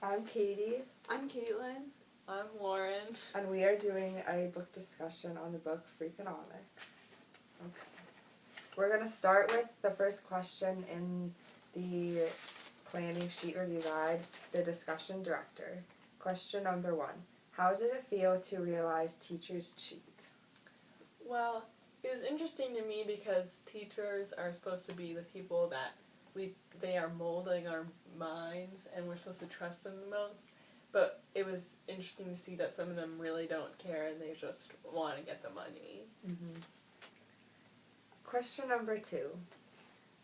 I'm Katie. I'm Caitlin. I'm Lauren. And we are doing a book discussion on the book Freakonomics. Okay. We're going to start with the first question in the planning sheet review guide, the discussion director. Question number 1. How did it feel to realize teachers cheat? Well, it was interesting to me because teachers are supposed to be the people that they are molding our minds and we're supposed to trust them the most. But it was interesting to see that some of them really don't care and they just want to get the money. Mm-hmm. Question number 2.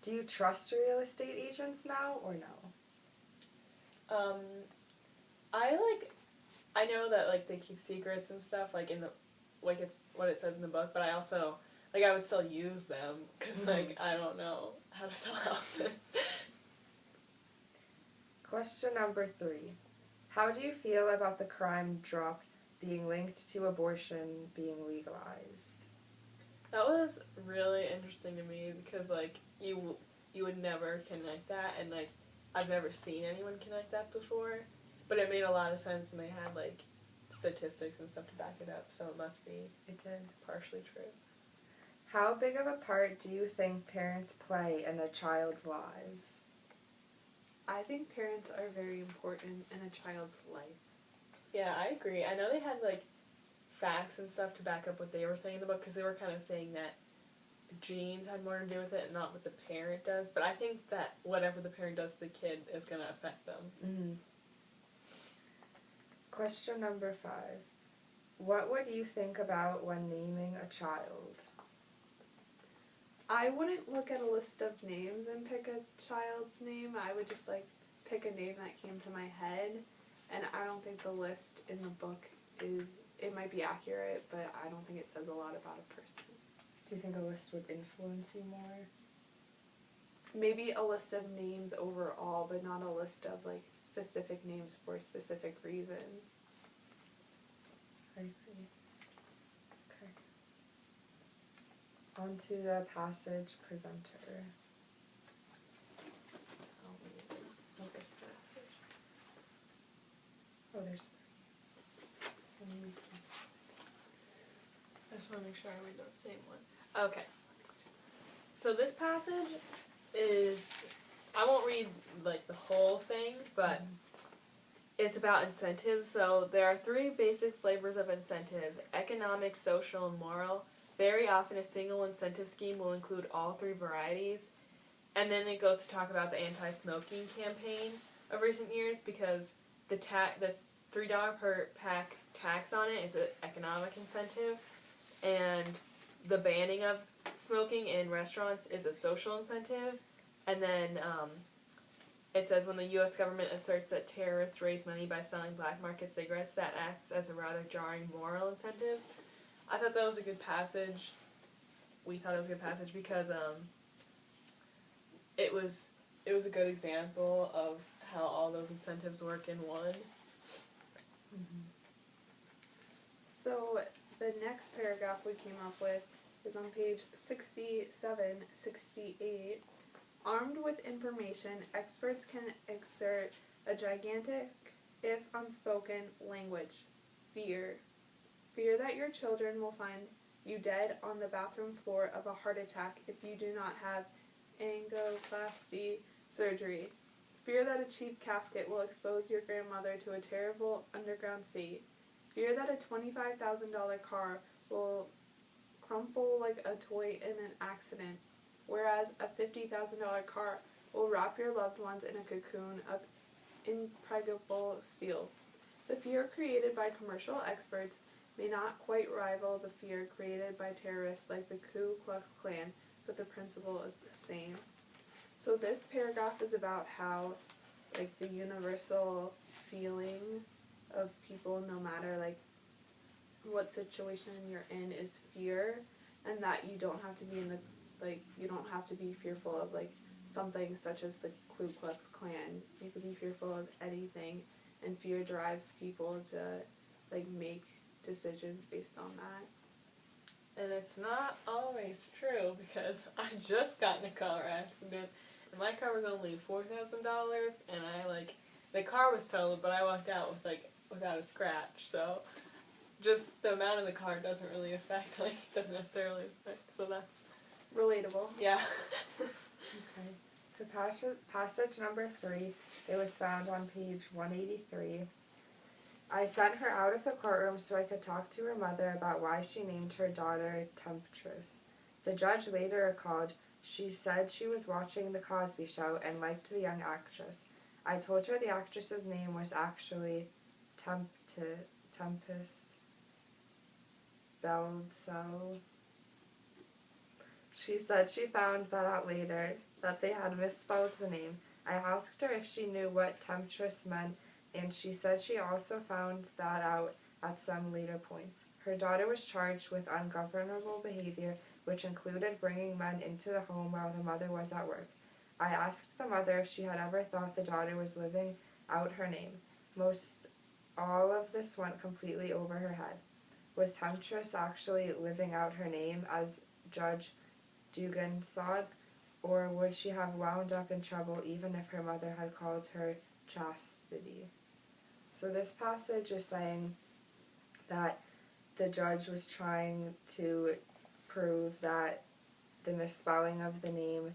Do you trust real estate agents now or no? I know that they keep secrets and stuff it's what it says in the book, but I also I would still use them because I don't know how to sell houses. Question number 3. How do you feel about the crime drop being linked to abortion being legalized? That was really interesting to me because you would never connect that, and I've never seen anyone connect that before, but it made a lot of sense, and they had statistics and stuff to back it up, so it must be partially true. How big of a part do you think parents play in their child's lives? I think parents are very important in a child's life. Yeah, I agree. I know they had facts and stuff to back up what they were saying in the book, because they were kind of saying that genes had more to do with it and not what the parent does, but I think that whatever the parent does to the kid is going to affect them. Mm-hmm. Question number 5. What would you think about when naming a child? I wouldn't look at a list of names and pick a child's name. I would just pick a name that came to my head, and I don't think the list in the book it might be accurate, but I don't think it says a lot about a person. Do you think a list would influence you more? Maybe a list of names overall, but not a list of specific names for a specific reason. I agree. Okay. On to the passage presenter. Oh, there's 3. I just want to make sure I read the same one. Okay. So this passage is, I won't read the whole thing, but it's about incentives. So there are 3 basic flavors of incentive: economic, social, and moral. Very often a single incentive scheme will include all 3 varieties. And then it goes to talk about the anti-smoking campaign of recent years, because the $3 per pack tax on it is an economic incentive, and the banning of smoking in restaurants is a social incentive. And then it says, when the U.S. government asserts that terrorists raise money by selling black market cigarettes, that acts as a rather jarring moral incentive. I thought that was a good passage. We thought it was a good passage because it was a good example of how all those incentives work in one. Mm-hmm. So the next paragraph we came up with is on page 68. Armed with information, experts can exert a gigantic, if unspoken, language. Fear. Fear that your children will find you dead on the bathroom floor of a heart attack if you do not have angioplasty surgery. Fear that a cheap casket will expose your grandmother to a terrible underground fate. Fear that a $25,000 car will crumple like a toy in an accident, whereas a $50,000 car will wrap your loved ones in a cocoon of impregnable steel. The fear created by commercial experts may not quite rival the fear created by terrorists like the Ku Klux Klan, but the principle is the same. So this paragraph is about how the universal feeling of people, no matter what situation you're in, is fear, and that you don't have to be you don't have to be fearful of something such as the Ku Klux Klan. You could be fearful of anything, and fear drives people to make decisions based on that. And it's not always true, because I just got in a car accident, and my car was only $4,000, and I the car was totaled, but I walked out with without a scratch. So just the amount in the car doesn't really affect, doesn't necessarily affect. So that's Relatable. yeah. Okay. For passage number 3, it was found on page 183. I sent her out of the courtroom so I could talk to her mother about why she named her daughter Temptress. The judge later recalled she said she was watching The Cosby Show and liked the young actress. I told her the actress's name was actually Tempest Belso. She said she found that out later, that they had misspelled the name. I asked her if she knew what temptress meant, and she said she also found that out at some later points. Her daughter was charged with ungovernable behavior, which included bringing men into the home while the mother was at work. I asked the mother if she had ever thought the daughter was living out her name. Most all of this went completely over her head. Was temptress actually living out her name, as Judge Dugan saw it, or would she have wound up in trouble even if her mother had called her Chastity? So this passage is saying that the judge was trying to prove that the misspelling of the name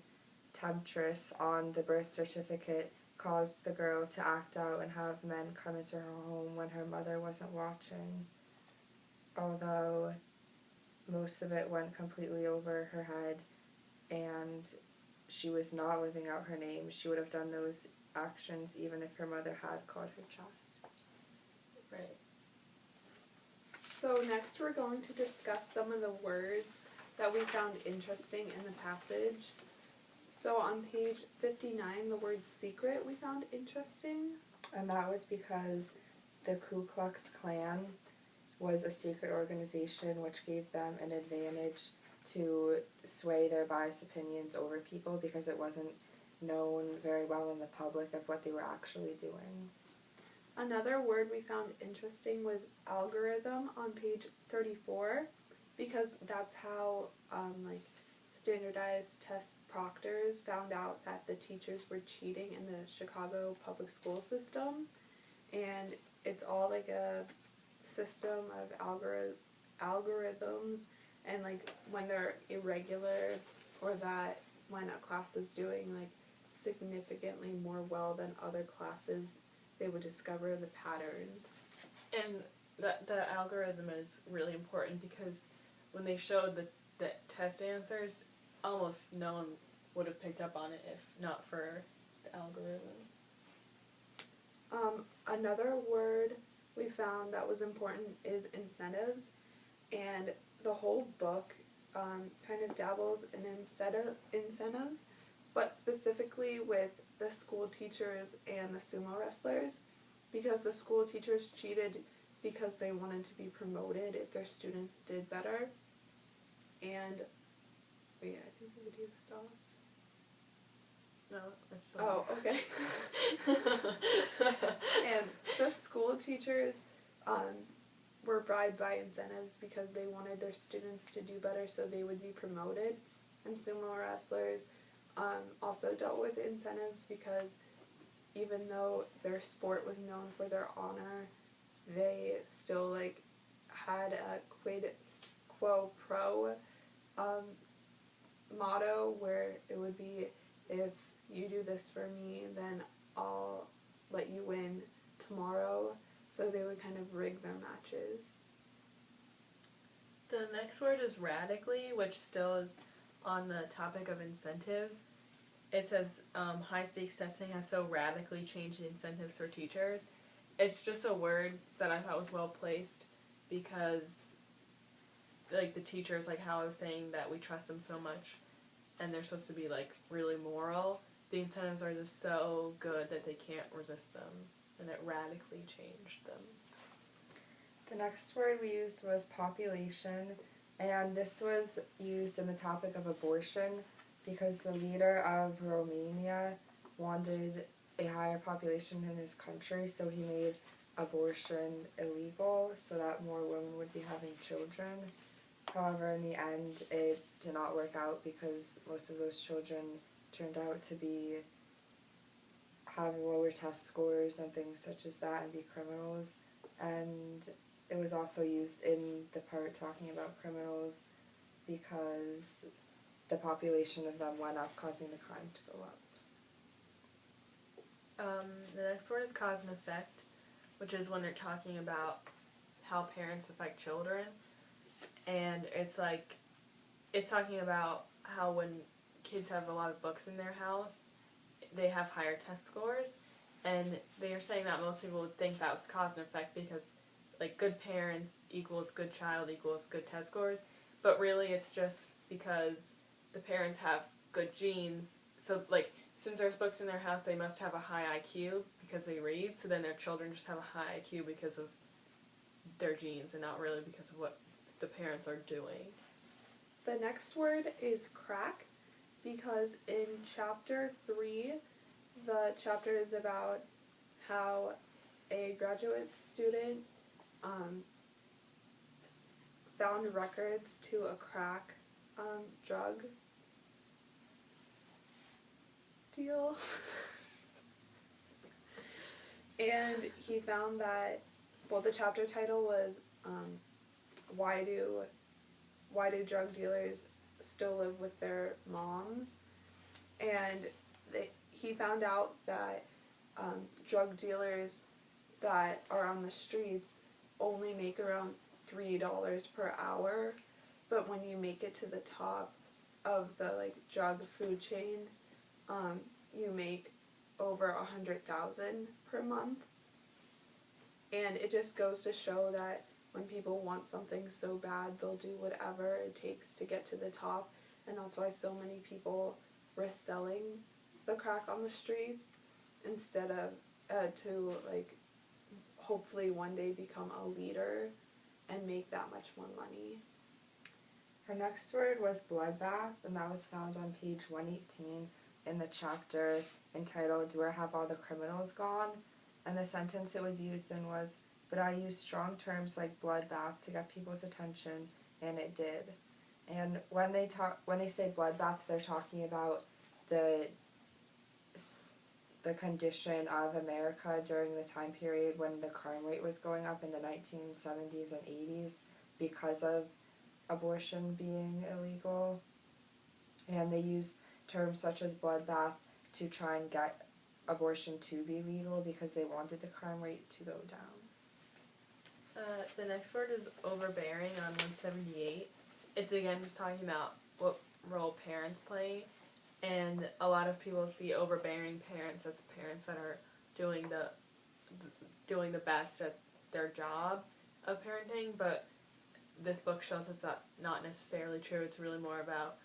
Temptress on the birth certificate caused the girl to act out and have men come into her home when her mother wasn't watching, although most of it went completely over her head and she was not living out her name. She would have done those actions even if her mother had called her Chast. Right. So next we're going to discuss some of the words that we found interesting in the passage. So on page 59, the word secret we found interesting. And that was because the Ku Klux Klan was a secret organization which gave them an advantage to sway their biased opinions over people because it wasn't known very well in the public of what they were actually doing. Another word we found interesting was algorithm on page 34, because that's how standardized test proctors found out that the teachers were cheating in the Chicago public school system, and it's all like a system of algorithms, and when they're irregular, or that when a class is doing significantly more well than other classes, they would discover the patterns. And the algorithm is really important because when they showed the test answers, almost no one would have picked up on it if not for the algorithm. Another word we found that was important is incentives, and the whole book kind of dabbles in incentives, but specifically with the school teachers and the sumo wrestlers, because the school teachers cheated because they wanted to be promoted if their students did better. And I think the video stopped. No, it's still. Oh, okay. And the school teachers were bribed by incentives because they wanted their students to do better so they would be promoted. And sumo wrestlers also dealt with incentives because even though their sport was known for their honor, they still had a quid quo pro motto where it would be, if you do this for me, then I'll let you win tomorrow. So they would kind of rig their matches. The next word is radically, which still is on the topic of incentives. It says high-stakes testing has so radically changed the incentives for teachers. It's just a word that I thought was well-placed because, the teachers, how I was saying that we trust them so much and they're supposed to be, really moral, the incentives are just so good that they can't resist them, and it radically changed them. The next word we used was population, and this was used in the topic of abortion because the leader of Romania wanted a higher population in his country, so he made abortion illegal so that more women would be having children. However, in the end, it did not work out because most of those children turned out to be have lower test scores and things such as that and be criminals. And it was also used in the part talking about criminals because the population of them went up, causing the crime to go up. The next word is cause and effect, which is when they're talking about how parents affect children. And it's talking about how when kids have a lot of books in their house, they have higher test scores. And they are saying that most people would think that was cause and effect because, like, good parents equals good child equals good test scores. But really it's just because the parents have good genes. So, like, since there's books in their house, they must have a high IQ because they read. So then their children just have a high IQ because of their genes and not really because of what the parents are doing. The next word is crack, because in chapter 3, the chapter is about how a graduate student found records to a crack drug deal. And he found that, well, the chapter title was why do drug dealers still live with their moms? And he found out that drug dealers that are on the streets only make around $3 per hour, but when you make it to the top of the drug food chain, you make over $100,000 per month. And it just goes to show that when people want something so bad, they'll do whatever it takes to get to the top, and that's why so many people risk selling the crack on the streets instead of to hopefully one day become a leader and make that much more money. Her next word was bloodbath, and that was found on page 118 in the chapter entitled Where Have All the Criminals Gone? And the sentence it was used in was, but I used strong terms like bloodbath to get people's attention, and it did. And when they say bloodbath, they're talking about the condition of America during the time period when the crime rate was going up in the 1970s and 80s because of abortion being illegal. And they used terms such as bloodbath to try and get abortion to be legal because they wanted the crime rate to go down. The next word is overbearing on 178. It's again just talking about what role parents play, and a lot of people see overbearing parents as parents that are doing the best at their job of parenting, but this book shows it's not necessarily true. It's really more about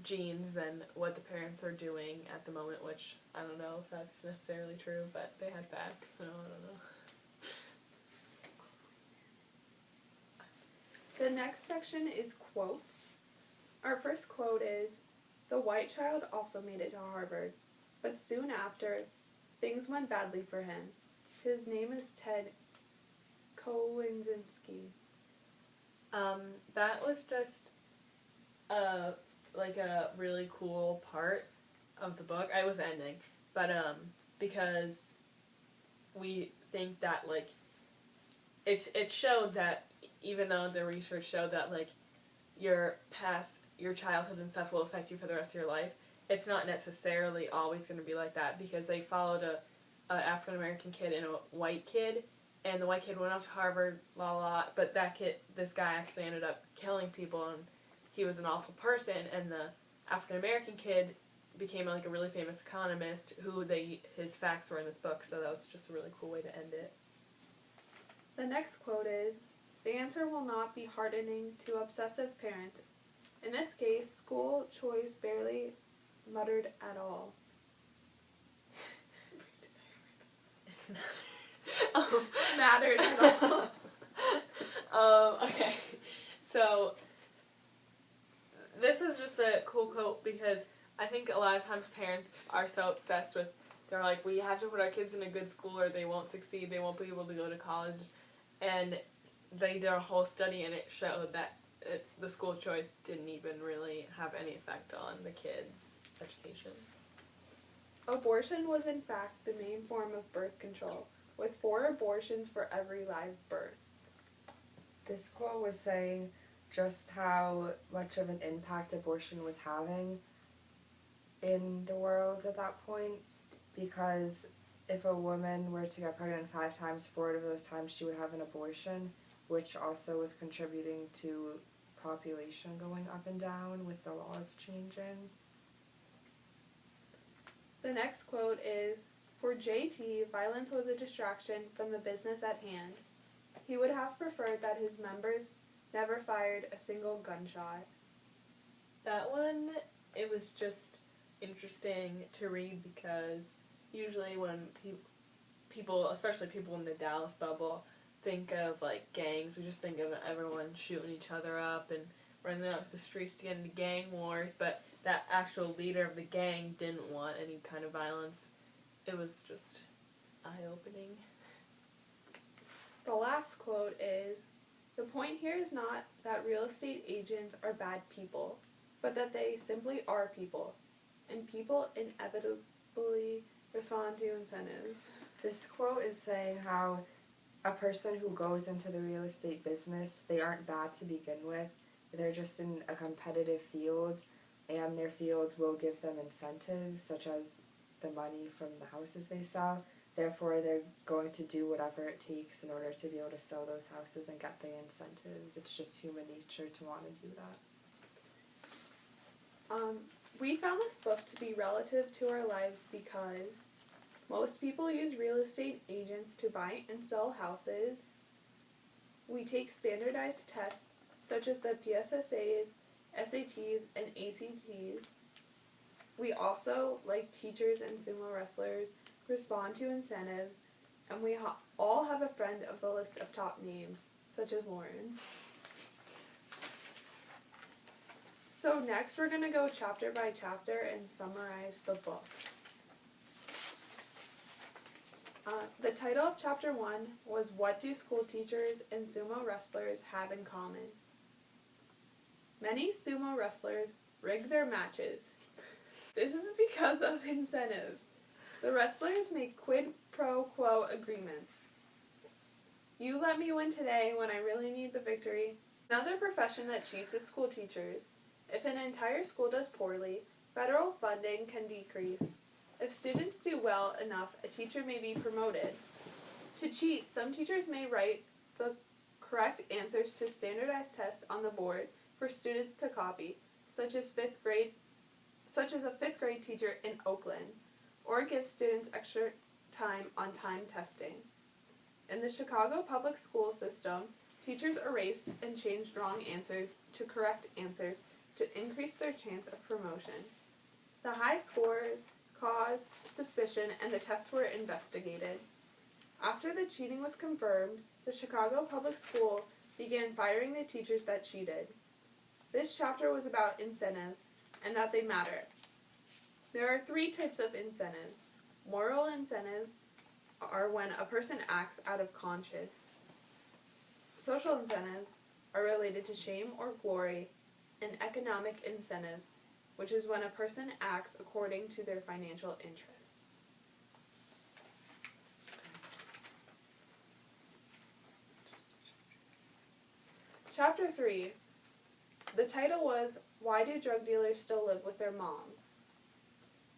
genes than what the parents are doing at the moment, which I don't know if that's necessarily true, but they had facts, so I don't know. The next section is quotes. Our first quote is, "The white child also made it to Harvard, but soon after, things went badly for him. His name is Ted Kowinski." That was just a really cool part of the book. I was ending, but because we think that it showed that even though the research showed that your childhood and stuff will affect you for the rest of your life, it's not necessarily always going to be like that, because they followed a African American kid and a white kid, and the white kid went off to Harvard, but this guy actually ended up killing people, and he was an awful person, and the African American kid became a really famous economist who his facts were in this book, so that was just a really cool way to end it. The next quote is, "The answer will not be hardening to obsessive parents. In this case, school choice barely mattered at all." It's mattered. Mattered at all. Okay, so this is just a cool quote because I think a lot of times parents are so obsessed with, they're like, we have to put our kids in a good school or they won't succeed, they won't be able to go to college, and they did a whole study and it showed that the school choice didn't even really have any effect on the kids' education. Abortion was in fact the main form of birth control, with 4 abortions for every live birth. This quote was saying just how much of an impact abortion was having in the world at that point, because if a woman were to get pregnant 5 times, 4 of those times she would have an abortion, which also was contributing to population going up and down with the laws changing. The next quote is, "For JT, violence was a distraction from the business at hand. He would have preferred that his members never fired a single gunshot." That one, it was just interesting to read because usually when people, especially people in the Dallas bubble, think of like gangs, we just think of everyone shooting each other up and running out the streets to get into gang wars, but that actual leader of the gang didn't want any kind of violence. It was just eye-opening. The last quote is, "The point here is not that real estate agents are bad people, but that they simply are people, and people inevitably respond to incentives." This quote is saying how a person who goes into the real estate business, they aren't bad to begin with. They're just in a competitive field, and their field will give them incentives, such as the money from the houses they sell. Therefore, they're going to do whatever it takes in order to be able to sell those houses and get the incentives. It's just human nature to want to do that. We found this book to be relative to our lives because most people use real estate agents to buy and sell houses. We take standardized tests such as the PSSAs, SATs, and ACTs. We also, like teachers and sumo wrestlers, respond to incentives, and we all have a friend of the list of top names, such as Lauren. So next we're going to go chapter by chapter and summarize the book. The title of chapter 1 was "What Do School Teachers and Sumo Wrestlers Have in Common?" Many sumo wrestlers rig their matches. This is because of incentives. The wrestlers make quid pro quo agreements. You let me win today when I really need the victory. Another profession that cheats is school teachers. If an entire school does poorly, federal funding can decrease. If students do well enough, a teacher may be promoted. To cheat, some teachers may write the correct answers to standardized tests on the board for students to copy, such as a fifth grade teacher in Oakland, or give students extra time on time testing. In the Chicago public school system, teachers erased and changed wrong answers to correct answers to increase their chance of promotion. The high scores caused suspicion and the tests were investigated. After the cheating was confirmed, the Chicago public school began firing the teachers that cheated. This chapter was about incentives and that they matter. There are 3 types of incentives. Moral incentives are when a person acts out of conscience. Social incentives are related to shame or glory, and economic incentives, which is when a person acts according to their financial interests. Chapter 3. The title was, "Why Do Drug Dealers Still Live with Their Moms?"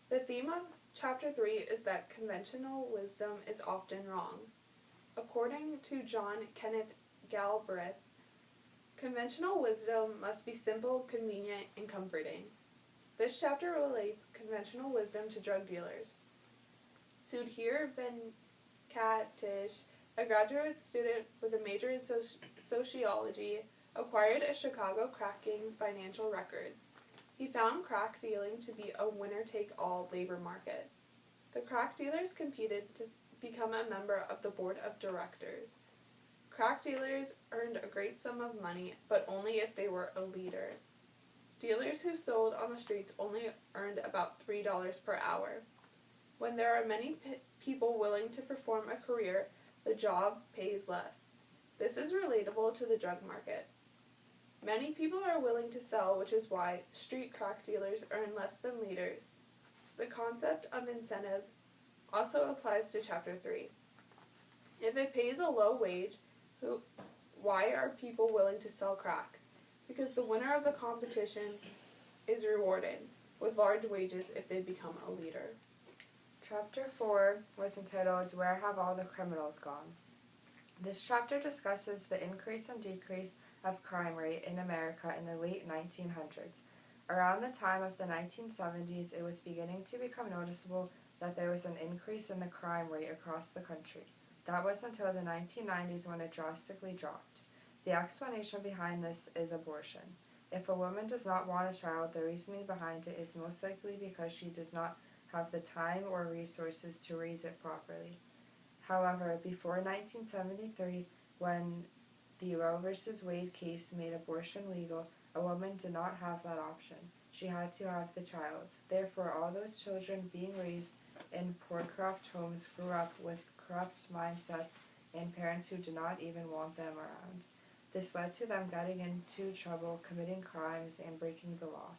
The theme of Chapter 3 is that conventional wisdom is often wrong. According to John Kenneth Galbraith, conventional wisdom must be simple, convenient, and comforting. This chapter relates conventional wisdom to drug dealers. Sudhir Venkatish, a graduate student with a major in sociology, acquired a Chicago crack gang's financial records. He found crack dealing to be a winner-take-all labor market. The crack dealers competed to become a member of the board of directors. Crack dealers earned a great sum of money, but only if they were a leader. Dealers who sold on the streets only earned about $3 per hour. When there are many people willing to perform a career, the job pays less. This is relatable to the drug market. Many people are willing to sell, which is why street crack dealers earn less than leaders. The concept of incentive also applies to Chapter 3. If it pays a low wage, why are people willing to sell crack? Because the winner of the competition is rewarded with large wages if they become a leader. Chapter 4 was entitled, Where Have All the Criminals Gone? This chapter discusses the increase and decrease of crime rate in America in the late 1900s. Around the time of the 1970s, it was beginning to become noticeable that there was an increase in the crime rate across the country. That was until the 1990s when it drastically dropped. The explanation behind this is abortion. If a woman does not want a child, the reasoning behind it is most likely because she does not have the time or resources to raise it properly. However, before 1973, when the Roe v. Wade case made abortion legal, a woman did not have that option. She had to have the child. Therefore, all those children being raised in poor, corrupt homes grew up with corrupt mindsets and parents who did not even want them around. This led to them getting into trouble, committing crimes, and breaking the law.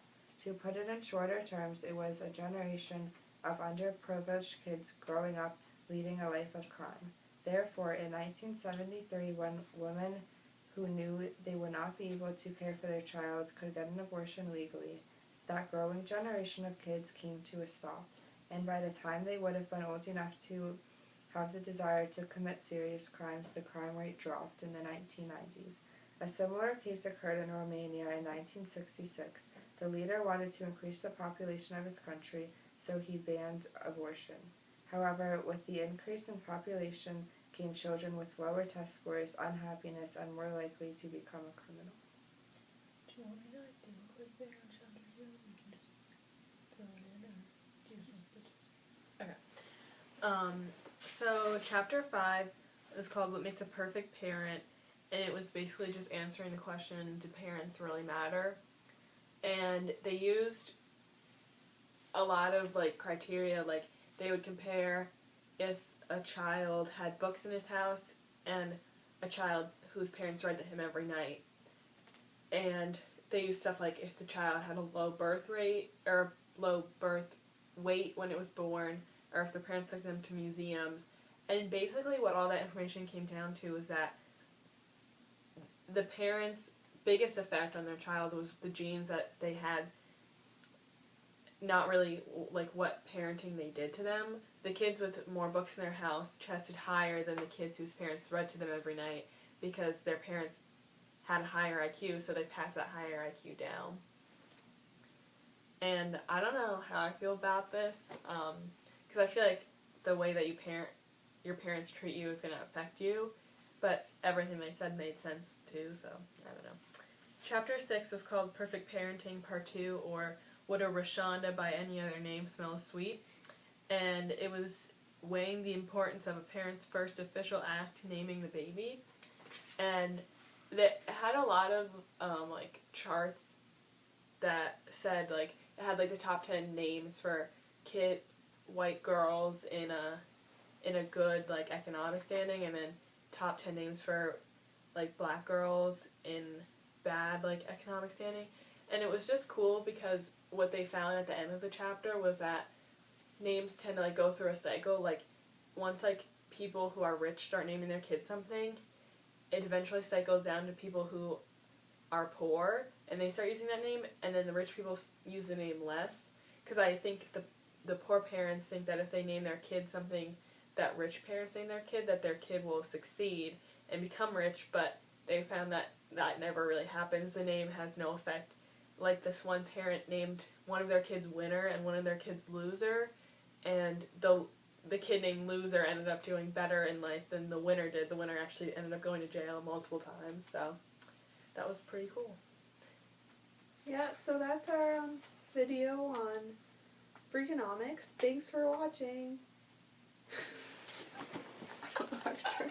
To put it in shorter terms, it was a generation of underprivileged kids growing up leading a life of crime. Therefore, in 1973, when women who knew they would not be able to care for their child could get an abortion legally, that growing generation of kids came to a stop, and by the time they would have been old enough to have the desire to commit serious crimes, the crime rate dropped in the 1990s. A similar case occurred in Romania in 1966. The leader wanted to increase the population of his country, so he banned abortion. However, with the increase in population came children with lower test scores, unhappiness, and more likely to become a criminal. Do you want me to do a quick thing on chapter 2? We can just throw it in, or do you want to just... So chapter 5 is called What Makes a Perfect Parent, and it was basically just answering the question, do parents really matter? And they used a lot of criteria, they would compare if a child had books in his house and a child whose parents read to him every night. And they used stuff like if the child had a low birth rate or low birth weight when it was born, or if the parents took them to museums. And basically what all that information came down to is that the parents' biggest effect on their child was the genes that they had, not really what parenting they did to them. The kids with more books in their house tested higher than the kids whose parents read to them every night because their parents had a higher IQ, so they passed that higher IQ down. And I don't know how I feel about this, because I feel like the way that your parents treat you is going to affect you, but everything they said made sense too, so I don't know. Chapter 6 is called Perfect Parenting Part 2, or Would a Rashonda by Any Other Name Smell Sweet? And it was weighing the importance of a parent's first official act, naming the baby. And it had a lot of charts that said it had the top 10 names for white girls in a good economic standing, and then top 10 names for black girls in bad economic standing. And it was just cool because what they found at the end of the chapter was that names tend to go through a cycle. Once people who are rich start naming their kids something, it eventually cycles down to people who are poor and they start using that name, and then the rich people use the name less, because I think the poor parents think that if they name their kid something that rich parents name their kid, that their kid will succeed and become rich, but they found that that never really happens. The name has no effect. This one parent named one of their kids Winner and one of their kids Loser, and the kid named Loser ended up doing better in life than the winner did. The winner actually ended up going to jail multiple times, so that was pretty cool. Yeah, so that's our video on Freakonomics. Thanks for watching. I don't know how to turn.